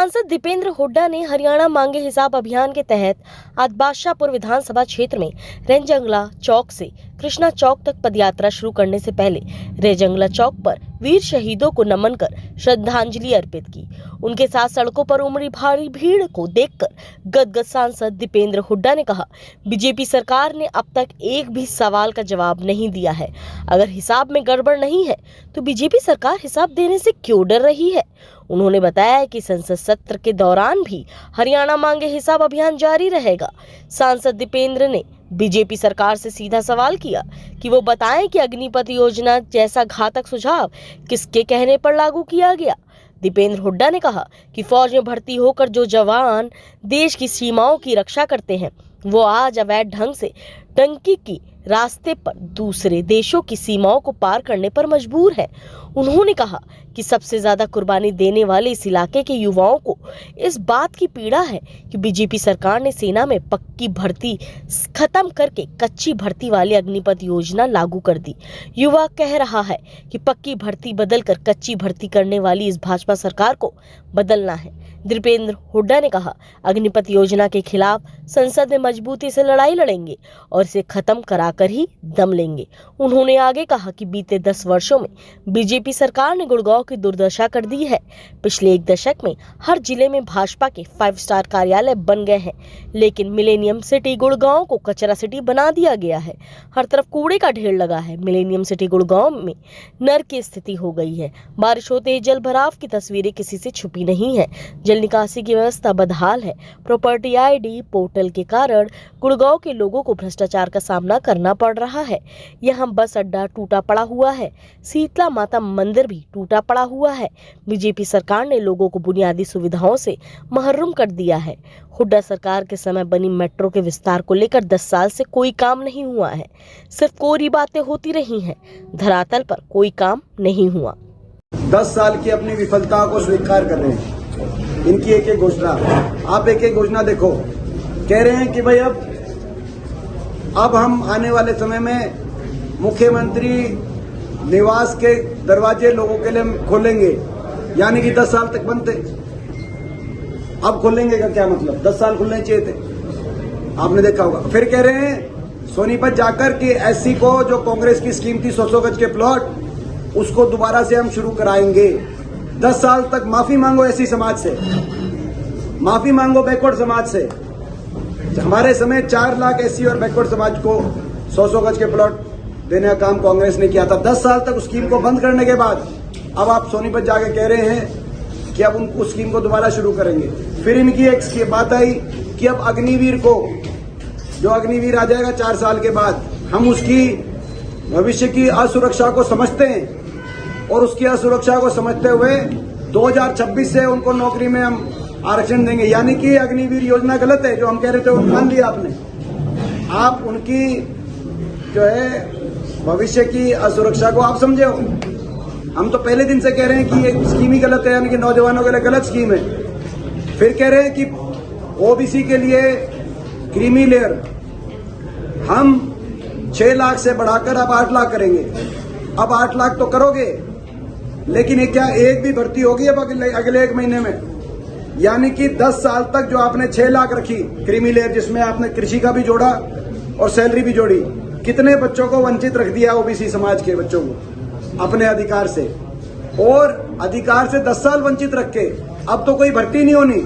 सांसद दीपेंद्र हुड्डा ने हरियाणा मांगे हिसाब अभियान के तहत आज बादशाहपुर विधानसभा क्षेत्र में रेंजंगला चौक से कृष्णा चौक तक पदयात्रा शुरू करने से पहले रेंजंगला चौक पर वीर शहीदों को नमन कर श्रद्धांजलि अर्पित की। उनके साथ सड़कों पर उमड़ी भारी भीड़ को देखकर गदगद सांसद दीपेंद्र हुड्डा ने कहा, बीजेपी सरकार ने अब तक एक भी सवाल का जवाब नहीं दिया है। अगर हिसाब में गड़बड़ नहीं है तो बीजेपी सरकार हिसाब देने से क्यों डर रही है। उन्होंने बताया कि संसद सत्र के दौरान भी हरियाणा मांगे हिसाब अभियान जारी रहेगा। सांसद दीपेंद्र ने बीजेपी सरकार से सीधा सवाल किया कि वो बताएं कि अग्निपथ योजना जैसा घातक सुझाव किसके कहने पर लागू किया गया। दीपेंद्र हुड्डा ने कहा कि फौज में भर्ती होकर जो जवान देश की सीमाओं की रक्षा करते हैं वो आज अवैध ढंग से टंकी की रास्ते पर दूसरे देशों की सीमाओं को पार करने पर मजबूर है। उन्होंने कहा कि सबसे ज्यादा कुर्बानी देने वाले इस इलाके के युवाओं को इस बात की पीड़ा है कि बीजेपी सरकार ने सेना में पक्की भर्ती खत्म करके कच्ची भर्ती वाली अग्निपथ योजना लागू कर दी। युवा कह रहा है कि पक्की भर्ती बदलकर कच्ची भर्ती करने वाली इस भाजपा सरकार को बदलना है। दीपेंद्र हुड्डा ने कहा, अग्निपथ योजना के खिलाफ संसद में मजबूती से लड़ाई लड़ेंगे और इसे खत्म कराकर ही दम लेंगे। उन्होंने आगे कहा कि बीते 10 वर्षों में बीजेपी सरकार ने गुड़गांव की दुर्दशा कर दी है। पिछले 1 दशक में हर जिले में भाजपा के 5 स्टार कार्यालय बन गए हैं, लेकिन मिलेनियम सिटी गुड़गांव को कचरा सिटी बना दिया गया है। हर तरफ कूड़े का ढेर लगा है। मिलेनियम सिटी गुड़गांव में नर्क की स्थिति हो गई है। बारिश होते ही जल भराव की तस्वीरें किसी से छुपी नहीं है। जल निकासी की व्यवस्था बदहाल है। प्रॉपर्टी आईडी पोर्टल के कारण गुड़गांव के लोगों को भ्रष्टाचार का सामना करना पड़ रहा है। यहाँ बस अड्डा टूटा पड़ा हुआ है। शीतला माता मंदिर भी टूटा पड़ा हुआ है। बीजेपी सरकार ने लोगों को बुनियादी सुविधाओं से महरूम कर दिया है। हुड्डा सरकार के समय बनी मेट्रो के विस्तार को लेकर 10 साल से कोई काम नहीं हुआ है। सिर्फ कोरी बातें होती रही हैं, धरातल पर कोई काम नहीं हुआ। 10 साल की अपनी विफलता को स्वीकार कर रहे हैं। इनकी एक एक घोषणा, आप एक एक घोषणा देखो, कह रहे हैं कि भाई अब हम आने वाले समय में मुख्यमंत्री निवास के दरवाजे लोगों के लिए खोलेंगे, यानी कि 10 साल तक बंद थे, अब खोलेंगे का क्या मतलब? 10 साल खुलने चाहिए थे, आपने देखा होगा। फिर कह रहे हैं सोनीपत जाकर कि एससी को जो कांग्रेस की स्कीम थी 100 गज के प्लॉट, उसको दोबारा से हम शुरू कराएंगे। 10 साल तक माफी मांगो एससी समाज से, माफी मांगो बैकवर्ड समाज से। हमारे समय 4 लाख एससी और बैकवर्ड समाज को 100 गज के प्लॉट देने का काम कांग्रेस ने किया था। 10 साल तक उस स्कीम को बंद करने के बाद अब आप सोनीपत जाके कह रहे हैं कि अब उस स्कीम को दोबारा शुरू करेंगे। फिर इनकी एक बात आई कि अब अग्निवीर को, जो अग्निवीर आ जाएगा 4 साल के बाद, हम उसकी भविष्य की असुरक्षा को समझते हैं और उसकी असुरक्षा को समझते हुए 2026 से उनको नौकरी में हम आरक्षण देंगे। यानी कि अग्निवीर योजना गलत है, जो हम कह रहे थे वो मान लिया आपने। आप उनकी जो है भविष्य की असुरक्षा को आप समझे हो। हम तो पहले दिन से कह रहे हैं कि ये स्कीम ही गलत है, यानी कि नौजवानों के लिए गलत स्कीम है। फिर कह रहे हैं कि ओबीसी के लिए क्रीमी लेयर हम 6 लाख से बढ़ाकर अब 8 लाख करेंगे। अब 8 लाख तो करोगे, लेकिन क्या एक भी भर्ती होगी अब अगले 1 महीने में? यानी कि 10 साल तक जो आपने 6 लाख रखी क्रीमी लेयर, जिसमें आपने कृषि का भी जोड़ा और सैलरी भी जोड़ी, कितने बच्चों को वंचित रख दिया ओबीसी समाज के बच्चों को अपने अधिकार से, और अधिकार से 10 साल वंचित रख के अब तो कोई भर्ती नहीं होनी।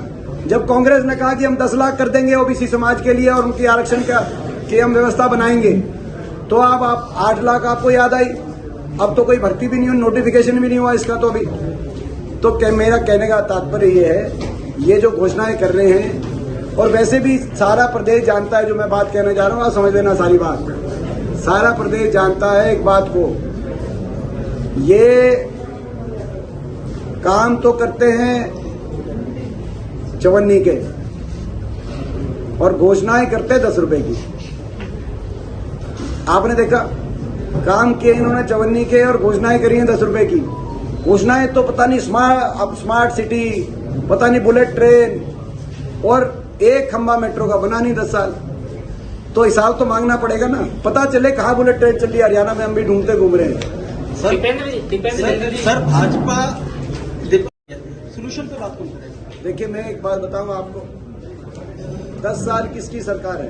जब कांग्रेस ने कहा कि हम 10 लाख कर देंगे ओबीसी समाज के लिए और उनकी आरक्षण की हम व्यवस्था बनाएंगे, तो अब आप 8 लाख आपको याद आई। अब तो कोई भर्ती भी नहीं हुई, नोटिफिकेशन भी नहीं हुआ इसका। तो अभी तो मेरा कहने का तात्पर्य ये है, ये जो घोषणाएं कर रहे हैं, और वैसे भी सारा प्रदेश जानता है जो मैं बात कहने जा रहा हूं, आप समझ लेना सारी बात। सारा प्रदेश जानता है एक बात को, ये काम तो करते हैं चवन्नी के और घोषणाएं करते हैं 10 रुपए की। आपने देखा, काम किए इन्होंने चवन्नी के और घोषणाएं करी हैं 10 रुपए की। घोषणाएं तो पता नहीं स्मार्ट सिटी, पता नहीं बुलेट ट्रेन, और एक खंबा मेट्रो का बना नहीं 10 साल। तो हिसाब तो मांगना पड़ेगा ना, पता चले कहाँ बुलेट ट्रेन चल रही है। हरियाणा में हम भी ढूंढते घूम रहे हैं। सर भाजपा सोल्यूशन पे बात कौन करेगा? देखिए मैं एक बात बताऊं आपको, 10 साल किसकी सरकार है?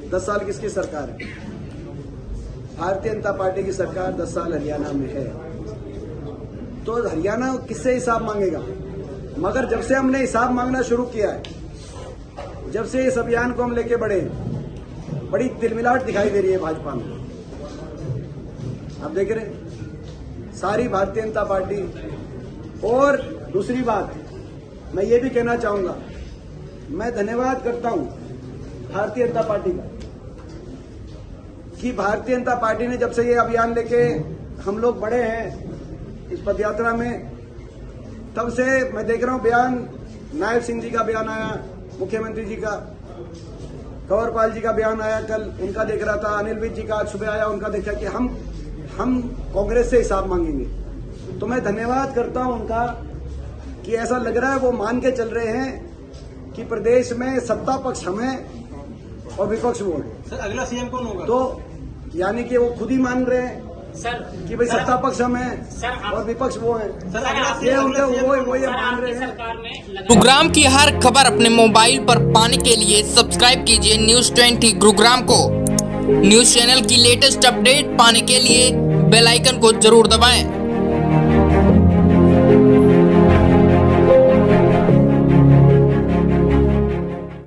10 साल किसकी सरकार है? भारतीय जनता पार्टी की सरकार 10 साल हरियाणा में है। तो हरियाणा किससे हिसाब मांगेगा? मगर जब से हमने हिसाब मांगना शुरू किया है, जब से इस अभियान को हम लेके बढ़े, बड़ी तिलमिलाहट दिखाई दे रही है भाजपा में। आप देख रहे हैं सारी भारतीय जनता पार्टी। और दूसरी बात मैं ये भी कहना चाहूंगा, मैं धन्यवाद करता हूं भारतीय जनता पार्टी का कि भारतीय जनता पार्टी ने जब से ये अभियान लेके हम लोग बढ़े हैं इस पदयात्रा में, तब से मैं देख रहा हूं बयान, नायब सिंह जी का बयान आया, मुख्यमंत्री जी का, कंवरपाल जी का बयान आया, कल उनका देख रहा था, अनिल विज जी का आज सुबह आया, उनका देखा कि हम कांग्रेस से हिसाब मांगेंगे। तो मैं धन्यवाद करता हूं उनका कि ऐसा लग रहा है वो मान के चल रहे हैं कि प्रदेश में सत्ता पक्ष हम है और विपक्ष वो है। सर अगला सीएम कौन होगा? तो यानी कि वो खुद ही मान रहे हैं सर कि भाई सत्ता पक्ष हम है सर, और विपक्ष वो है। सर अगला ये उनके सीएम वो ये मान रहे हैं। सरकार में गुरुग्राम की हर खबर अपने मोबाइल पर पाने के लिए सब्सक्राइब कीजिए न्यूज़ 20 गुरुग्राम को। न्यूज़ चैनल की लेटेस्ट अपडेट पाने के लिए बेल आइकन को जरूर दबाएं।